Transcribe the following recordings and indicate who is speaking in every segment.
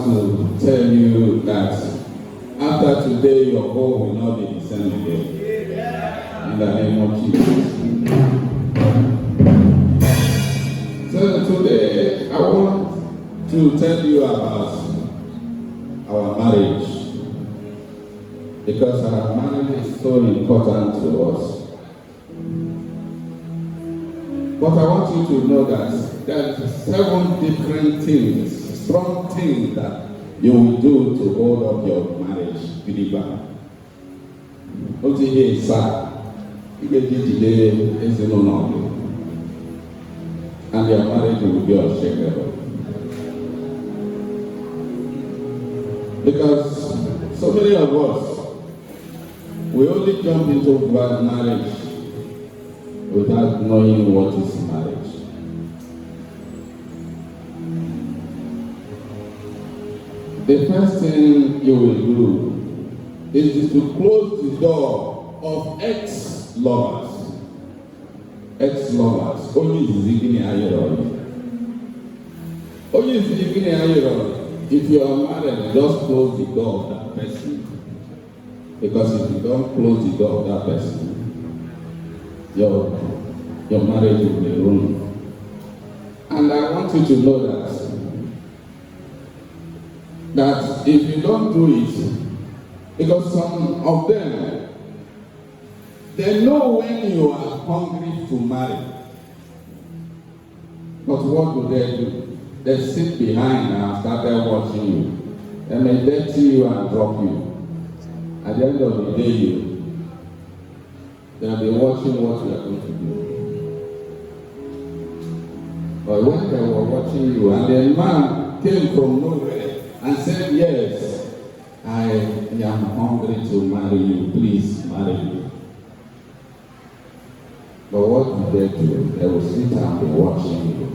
Speaker 1: want to tell you that after today, your home will not be the same again. In the name of Jesus. So today, I want to tell you about our marriage. Because our marriage is so important to us. But I want you to know that there are 7 different things, strong things that you will do to hold up your marriage. Believer. What is it? You get it today, it's no. And your marriage will be unshakable. Because so many of us, we only jump into marriage without knowing what is marriage. The first thing you will do is to close the door of ex-lovers. Ex-lovers. Only Zigini Ayeroli. Only Zigini Ayeroli. If you are married, just close the door of that person. Because if you don't close the door of that person, your marriage will be ruined. And I want you to know that if you don't do it, because some of them, they know when you are hungry to marry. But what do? They sit behind and start watching you. They may dirty you and drop you. At the end of the day, they'll be watching what you are going to do. But when they were watching you, and the man came from nowhere and said, yes, I am hungry to marry you, please marry me. But what do? They will sit and be watching you.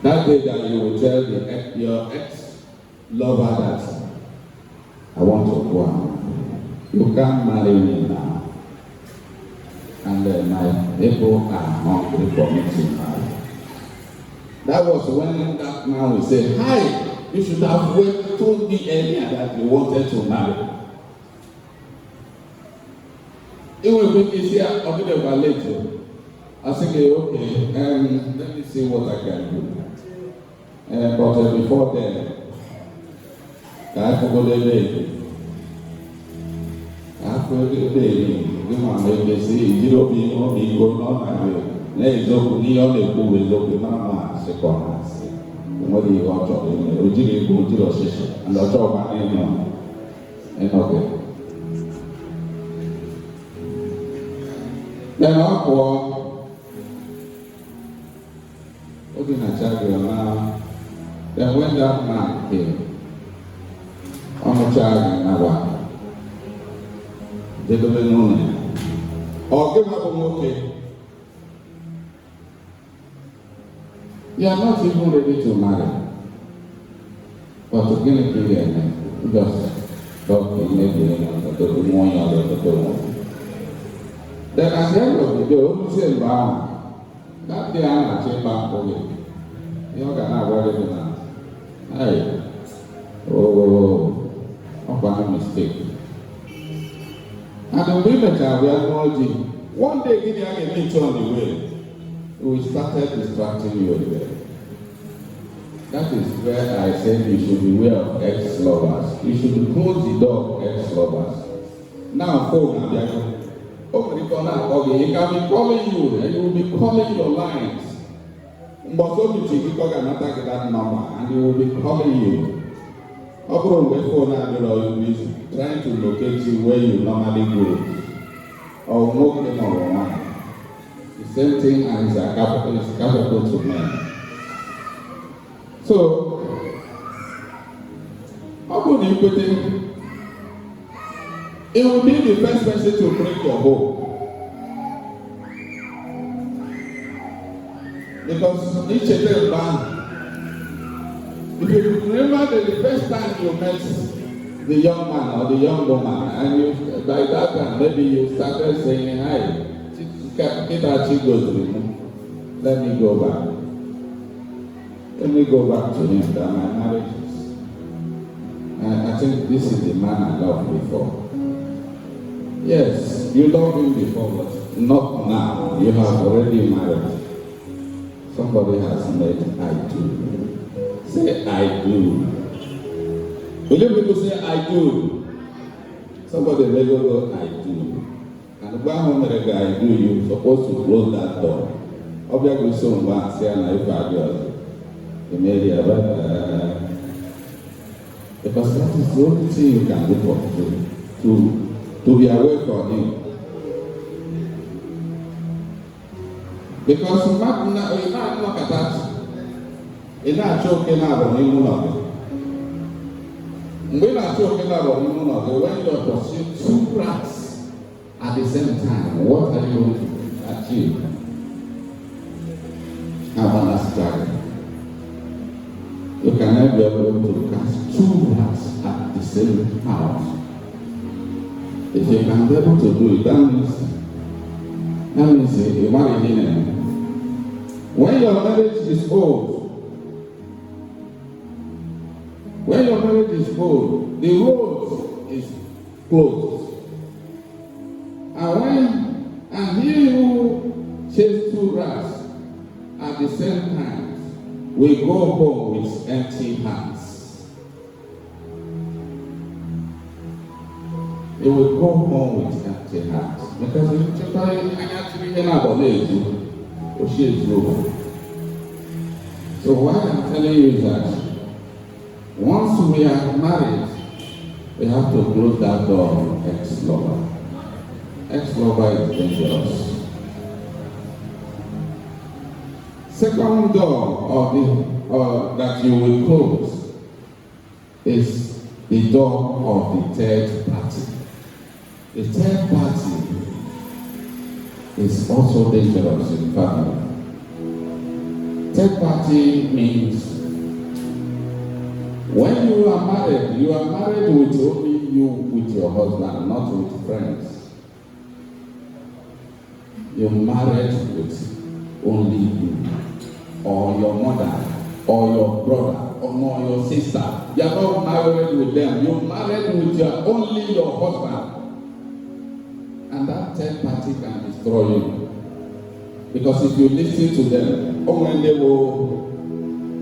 Speaker 1: That day that you will tell your ex-lover that, I want to go out. You can't marry me now. And my people are hungry for me to marry. That was when that man will say, hi, you should have told me earlier that you wanted to marry. It will be easier a bit later. I think, okay, let me see what I can do. But before then, I forgot the day. After the day, we want to see you be going on. Let's go near the pool with the mama, second. What do you want to do? We did go to the session and the job and okay. Then I walk. Looking at you now. Then when that man came, I'm a child in our they don't know me. Or give up on okay. You are not even ready to marry. But to get a you just don't maybe the morning or the one. Then at the end of the day, who say that day I'm not saying back for you. You can have worried now. Hey, I'm a mistake. And the women are acknowledging. One day, give you a picture on the way. We started distracting you again. That is where I said you should beware of ex-lovers. You should close the door of ex-lovers. Now, phone and open the corner. Okay, he can be calling you, and he will be calling your lines. But only you can attack that number, and he will be calling you. Phone and be trying to locate you where you normally go, or move them on one. The same thing as is capital to men. So, how could you put it? It will be the first person to break your home. Because each of them band. If you remember the first time you met the young man or the young woman, and you by that time maybe you started saying, hi, let me go back. Let me go back to him that my marriage is. I think this is the man I loved before. Yes, you loved him before, but not now. You have already married. Somebody has made I do. Say I do. Will you people say I do? Somebody may go, I do. And when I do, you're supposed to close that door. Obviously, someone say, and if I do, the media, because that is the only thing you can do for to be away from him. Because you might not look at that. It's not joking about him. We're not talking about when you're pursuing two rats at the same time, what are you going to achieve? Have understanding. You cannot be able to catch two rats at the same house. If you can be able to do it, that means you're married in. When your marriage is old, when your marriage is old, the road is closed. And he who chase two rats at the same time will go home with empty hands. He will go home with empty hands. Because if you try to so what I'm telling you is that once we are married, we have to close that door on ex-lover. Ex-lover is dangerous. Second door that you will close is the door of the third party. The third party is also dangerous in family. Third party means when you are married with only you with your husband, not with friends. You're married with only you, or your mother, or your brother, or your sister. You are not married with them. You're married with only your husband. And that third party can destroy you. Because if you listen to them, when they will,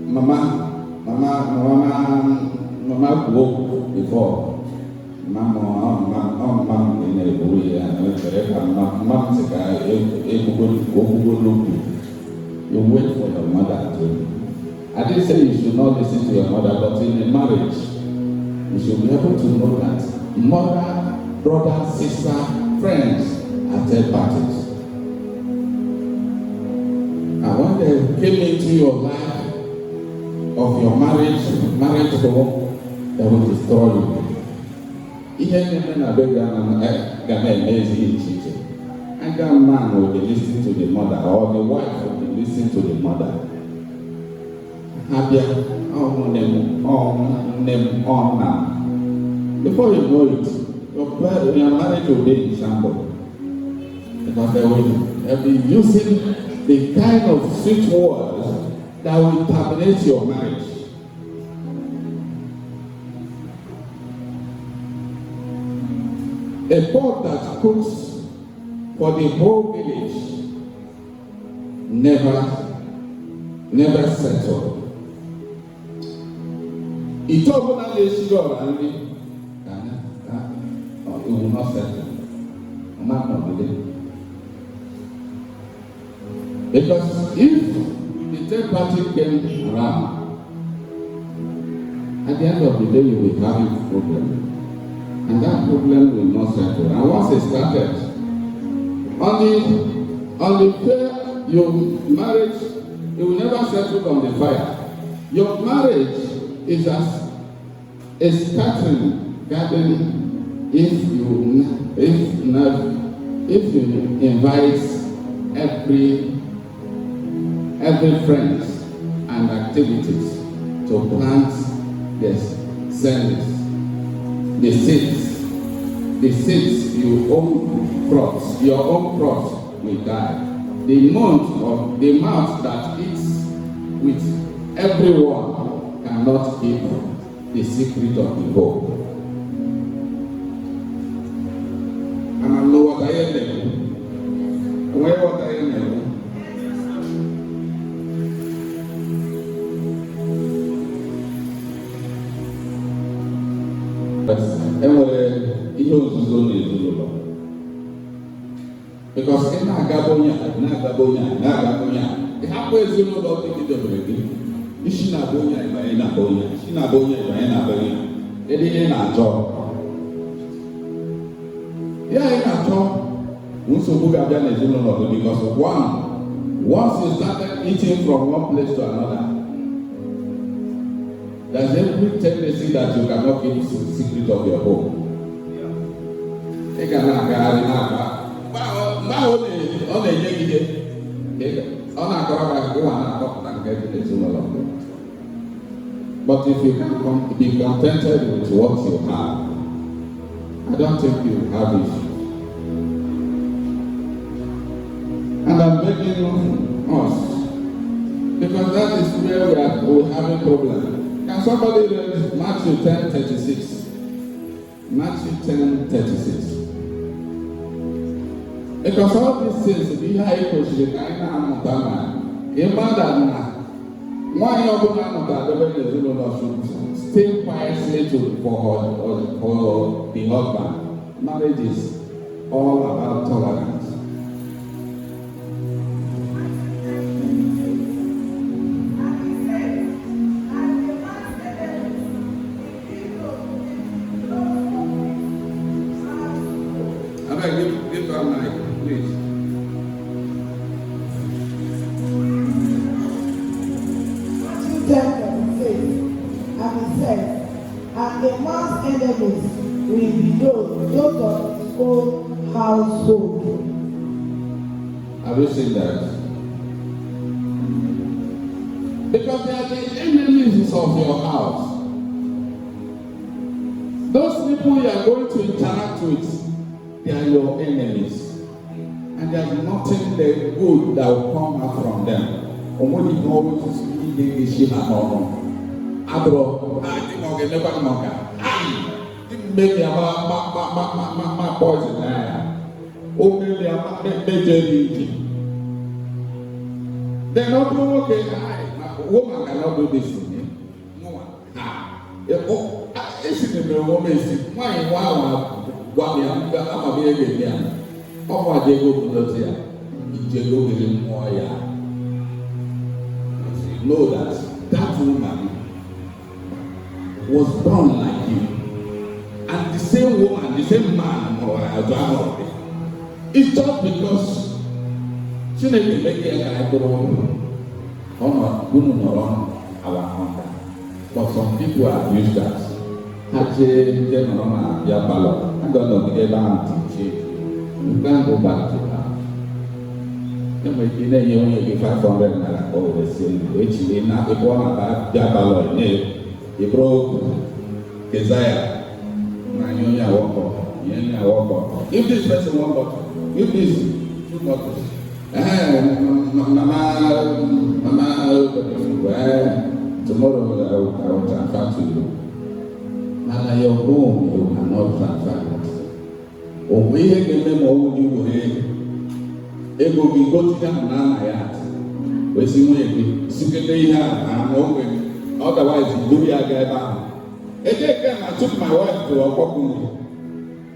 Speaker 1: Mama spoke before. Mama in a way, and you wait for your mother to. I didn't say you should not listen to your mother, but in a marriage, you should be able to know that mother, brother, sister, friends are third parties. And when they came into your life of your marriage home, they will destroy you. And that man will be listening to the mother, or the wife will be listening to the mother. Before you know it, your marriage will be in shambles. Because they will be using the kind of sweet words that will terminate your marriage. A pot that cooks for the whole village never settled. It will not settle. Because if the third party came around, at the end of the day you will have a problem. And that problem will not settle. And once it started, on the fair, your marriage, it will never settle on the fire. Your marriage is as a scattering garden if you invite every friends and activities to plant the seeds you own crops, your own crops will die. The mouth that eats with Everyone cannot keep the secret of the hope. And I know what I am. Where what I am. Enwere ihe ozuzo n'ezinụlọ. Because ị na-agaba onye a, na-agaba onye a, na-agaba onye a, ị hapụ ezinụlọ dị gị dobere gị, isi na-abụ onye a, ịbanye na-abụ onye a, isi na-abụ onye a, ịbanye na-abụ onye a, ịdị ihe na-achọ. Ya ị na-achọ nsogbu ga-abịa n'ezinụlọ gị because once you started eating from one place to another, there's every tendency that you cannot keep the secret of your home. Ị ga na-agagharị na-aga. Mgbe ọ na-enye gị ihe, ọ na-akọrọ gị ụwa na-akọpụta nke dị n'ezinụlọ. But if you can be contented with what you have, I don't think you have it. And I'm begging us, because that is where we're having problem. Can somebody read Matthew 10:36? Matthew 10:36. Because all these things, we have a question, I know that why should stay quietly for the husband. Marriage is all about tolerance. Give her mic, please.
Speaker 2: And he said, and a man's enemies will be those of his own household.
Speaker 1: Have you seen that? Because they are the enemies of your house. Those people you are going to interact with, they are your enemies. And there is nothing good that will come out from them. Only know to speak the shit about Abro, I think I'll get never knock. Didn't make my poison there. Only they are major. They're not doing okay. A woman cannot do this to me. No one. It's in the woman. Why, what I'm a baby again. Oh, I did go to the theater. You go with him more. Know that woman was born like you, and the same woman, the same man, it's just because she didn't make it like our hunger. But some people abuse that. Actually, they don't know their ballot. I don't know if they want to change. You can't go back to that. You only give 500 naira over the sale, which is not the one about Jabalo. He broke Keziah. If this person won't bottle, if this 2 bottles, tomorrow I will transfer to you. And your home, you cannot transfer it. Obey the name of you. Ego bi gotika na ya we si mo ye sikete ihe a na o otherwise do ya ga eba eke ke na took my wife to okokun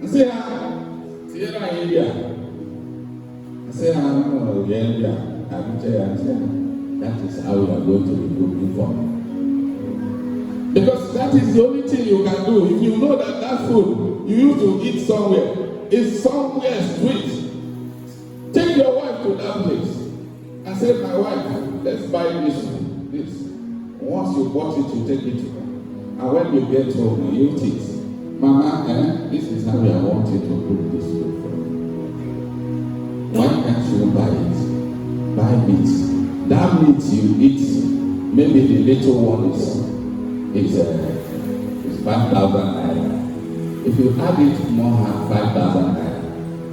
Speaker 1: nse ha tiera area nse ha no ye area abuje ya nse that is how you are going to be looking for, because that is the only thing you can do. If you know that food you used to eat somewhere is somewhere sweet, take your wife to that place and say, my wife, let's buy this. Once you bought it, you take it to her. And when you get home, you eat it. Mama, this is how I want you to cook this food for me. Why can't you buy it? Buy meat. That meat you eat, maybe the little one is 5,000 naira. If you add it more than 5,000 naira,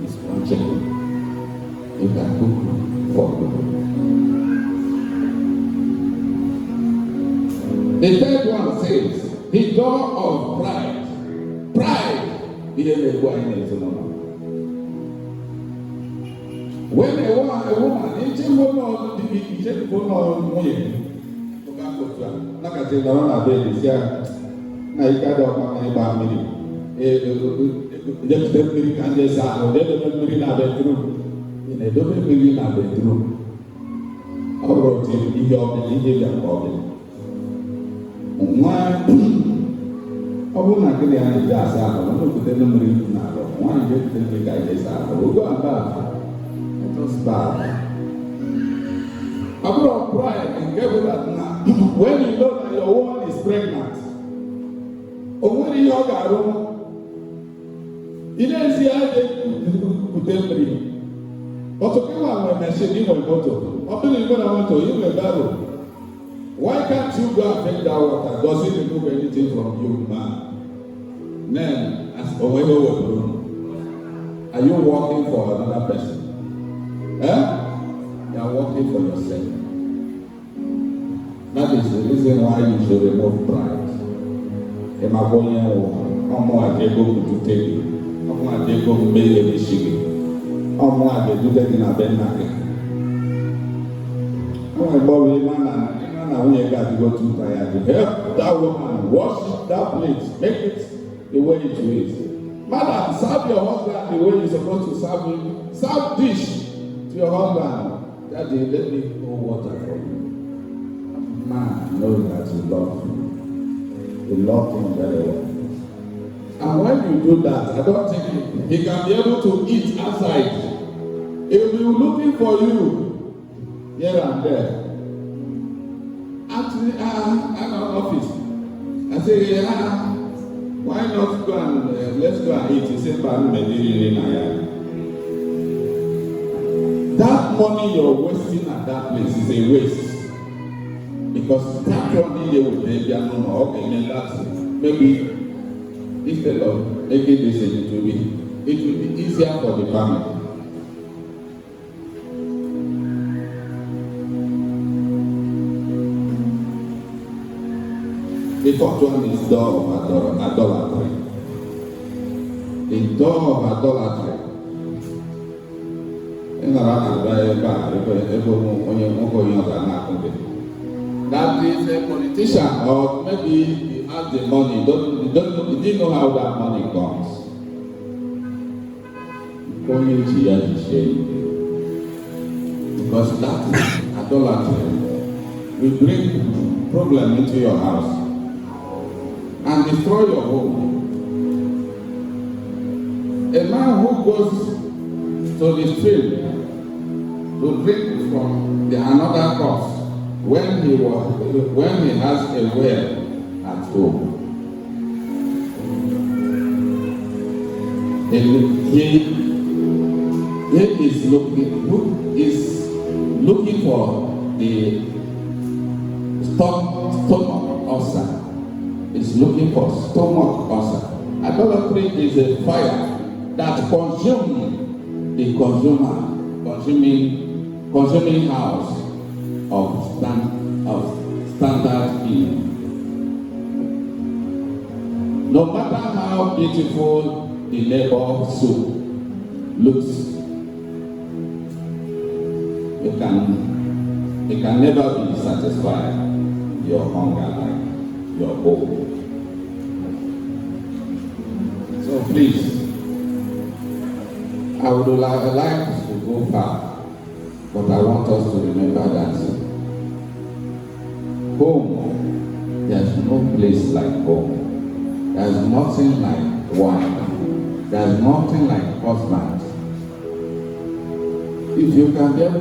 Speaker 1: it's one chicken. You can cook for you. The third one says, the door of pride. Pride. When a woman, ọ bụrụ na gịnị ya na-eji asa ahụ na okwute mmiri n'ala nwaanyị ga-ekute mmiri ka anyị esa ahụ ogo aba ọ bụrụ pride nke bụ na when you know that your woman is pregnant o nwere ihe ọ ga-arụ ị na-esi aja ekute mmiri ọtụtụ ịwa nwere machine inwe moto ọ bụrụ na ị nwere moto inwe baro. Why can't you go and take that water? Does it remove anything from you, man? Then, as are you working for another person? Eh? You are working for yourself. That is the reason why you should remove pride. I'm going to take you. I'm going to go make a shiggy. I'm going to do that in a benaki. I'm going to and we got to go too tired to help that woman wash that plate, make it the way it is. Madam, serve your husband the way you're supposed to serve him. Serve dish to your husband. Daddy, let me pour water for you. Man knows that you love him. You love him very well. And when you do that, I don't think he can be able to eat outside. He will be looking for you here and there. Actually, I'm in office. I say, why not go and let's go and eat? He said, that money you're wasting at that place is a waste. Because that money they will pay, maybe instead of making this it will be easier for the family. The fourth one is door of idolatry. The door of idolatry. That is a politician, or maybe he has the money. He didn't know how that money comes. Because that idolatry will bring problem into your house and destroy your home. A man who goes to the stream to drink from another cross when he has a well at home, he is looking for the stomach ulcer. Is looking for stomach ulcer. Idolatry is a fire that consumes the consuming house of standard healing. No matter how beautiful the neighbor soup looks, it can never be satisfied your hunger like your hope. So please, I would like to go far, but I want us to remember that home, there's no place like home. There's nothing like wife. There's nothing like husband. If you can be able